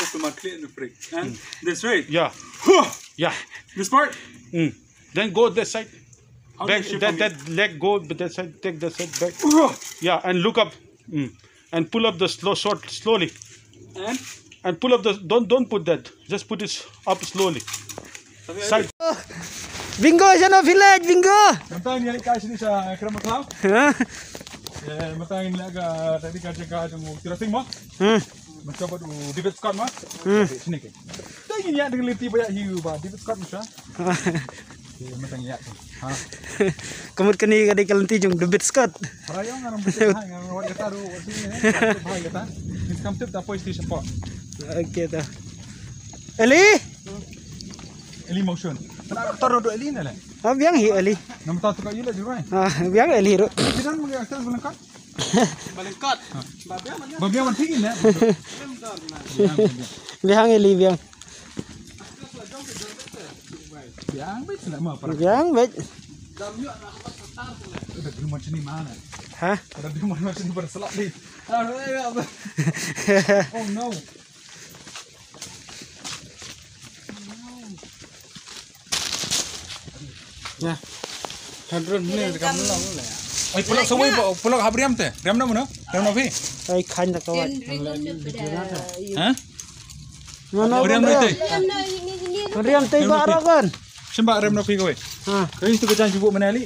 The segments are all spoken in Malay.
Automatically in the brake. And this way. Yeah. Yeah. This part. Then go that side. How Back, do you that leg go that side. Take that side back. Yeah, and look up. And pull up the slowly. And pull up the. Don't put that. Just put it up slowly. Side. Bingo sana village bingo. Matang ni kat sini sa Keramat Lau. Matang ni agak tadi kata tunggu tirasing mah. Mencoba tu David Scott mah. Sini ke. Tadi ni ada leti banyak hiu bah David Scott mah. Matang ni. Kemud keni kadai kalanti jung David Scott. Rayong orang betul hang awak kata tu sini. Bahaya kata. Ini kampung tak pois di support. Okey dah. Eli? Eli motion. Taruh dua Eli ni lah. Biang hi Eli. Nama tahu tu kat you lah juga. Biang Eli ro. Kita nak pergi atas belengkat. Belengkat. Babiang mana tinggi ni? Biang Eli biang. Biang baik lah mah. Biang baik. Ada di rumah sini mana? Hah? Ada di rumah sini berselak ni. Oh no. Ya. Hadron ni dekat Melang lah. Ai pulak sawai pulak habriam teh. Riam mana? Riam nabi? Ai khan tak kawat. Ha? Mana Riam ni teh. Riam teh bara kan. Sembak riam nabi kowe. Ha. Kau tu kerja jubuk mana ali?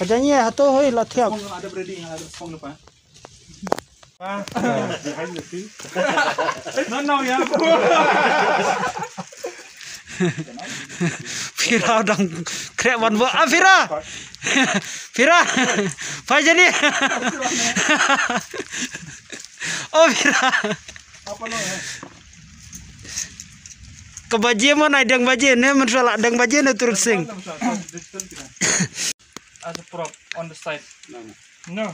Kajanya hato hoi latiap. Ada breading ada spong depan. Behind the scene. No ya. Fira dang krek wan bo. Fira. Fira. Apa jadi? Oh Fira. Apa lo? Kebajian mana dang bajian ne mensalak dang bajian ne turut sing. As a prop on the side. No.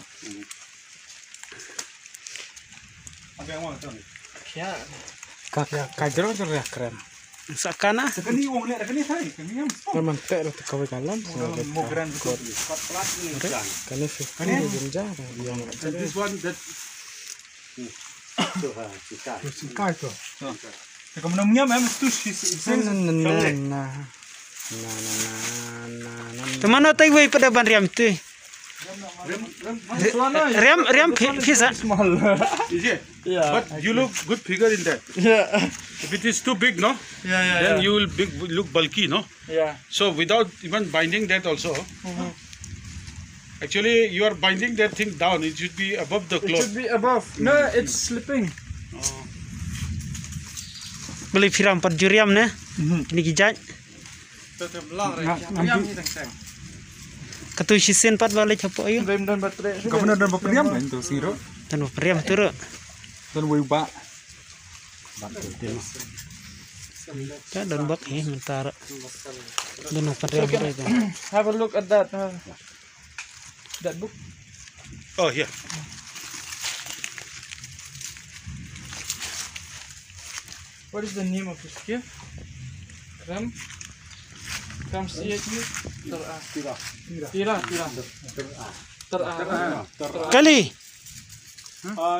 Apa yang mau tahu? Ya. Kajro ya keren. Sakana. Sekali wong lihat sekali hai. Kami yang spong. Memang tak lah kau kalam. Mau grand betul. Kana fikir jenja yang This one that. Sikai tu. Kamu nak mengiam tu Teman otai wei pada ban riam tu. Riam fisa. small. Is it? Yeah. But you look good figure in that. Yeah. If it is too big, no? Yeah. Then you will look bulky, no? Yeah. So without even binding that also, actually you are binding that thing down. It should be above the It cloth. should be above. No, it's slipping. Beli firam pat juriam ne. Ini kijaj. Katu sisen pat balik capo ayo. Kamu nak dapat periam kan tu siro? Tan priam turu. Dan wiba. Ta dan bak mentara. Dan priam itu. Have a look at that. That book. Oh, yeah. What is the name of this gift? Ram CH Tira. Kali.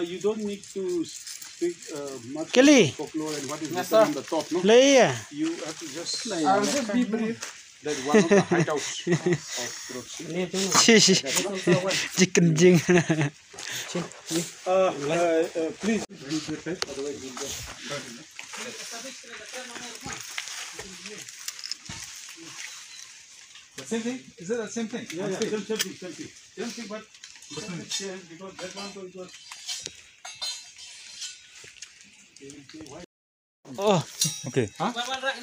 You don't need to speak much Kali. folklore and what is written on the top, no? Leia. You have to just I'll just be brief. that one of the hideouts of Trotsky. Chicken jing. Please read the text, otherwise we'll just The same thing? Is it the same thing? same thing, but different change because that one it was. Oh, Okay.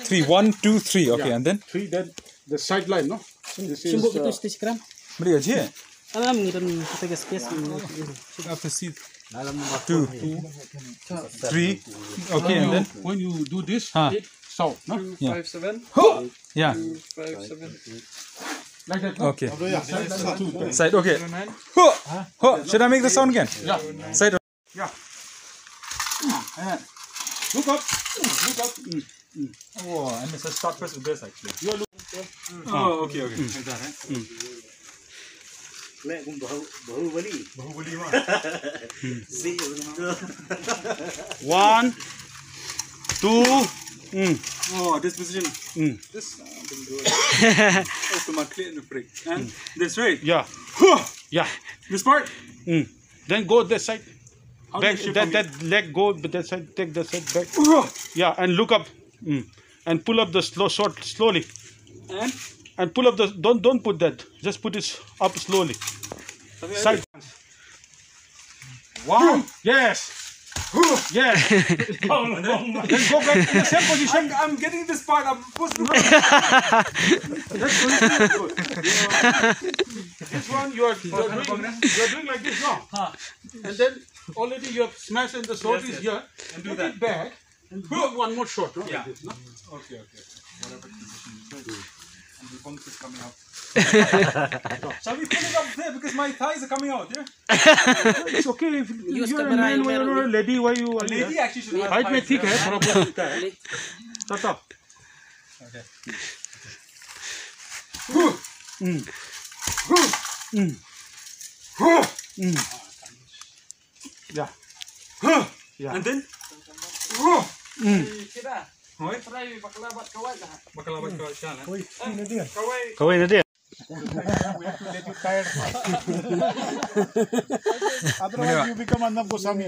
3, 1, 2, 3. Okay, and then? 3, then the sideline, no? This is sibuk itu Instagram. Beri aja. Alam ngiran kita gas. After C. 2, 3. Okay, and then? when you do this, it south, no? Yeah. 5-7. Yeah. 5-7. Like that, no? Okay. Side. Side, okay. Should I make the sound again? Yeah. Side. Yeah. Look up. Oh, and it's a start first with this actually. Oh, okay. Like that, Bahubali mah. One, two. Oh, this position. This automatically in the break. And this right. Yeah. Yeah. This part. Then go that side. How Back, do you that leg go that side. Take that side back. Yeah, and look up. And pull up the slowly. And pull up the. Don't put that. Just put it up slowly. Side. One. Yes. Yes. Then go back to the same position. I'm getting this part. I'm supposed to. This one you are doing like this now. And then already you have smashed in the short is here. And do that back. And do one more shot. No? Yeah. Like this, no? Okay. Whatever position. And the bunk is coming out. Shall we put it up there because my thighs are coming out? Yeah. It's okay if Use you're a camera, man, you you're better a lady. Why you? Lady actually should have. Height में ठीक है थोड़ा बहुत दिखता है Balik. तथा Okay. yeah yeah And then. Kita. Hoy. Try bakalabat kawat dah. Bakalabat kawai siya. kawai na dia Otherwise you become Arnab Goswami.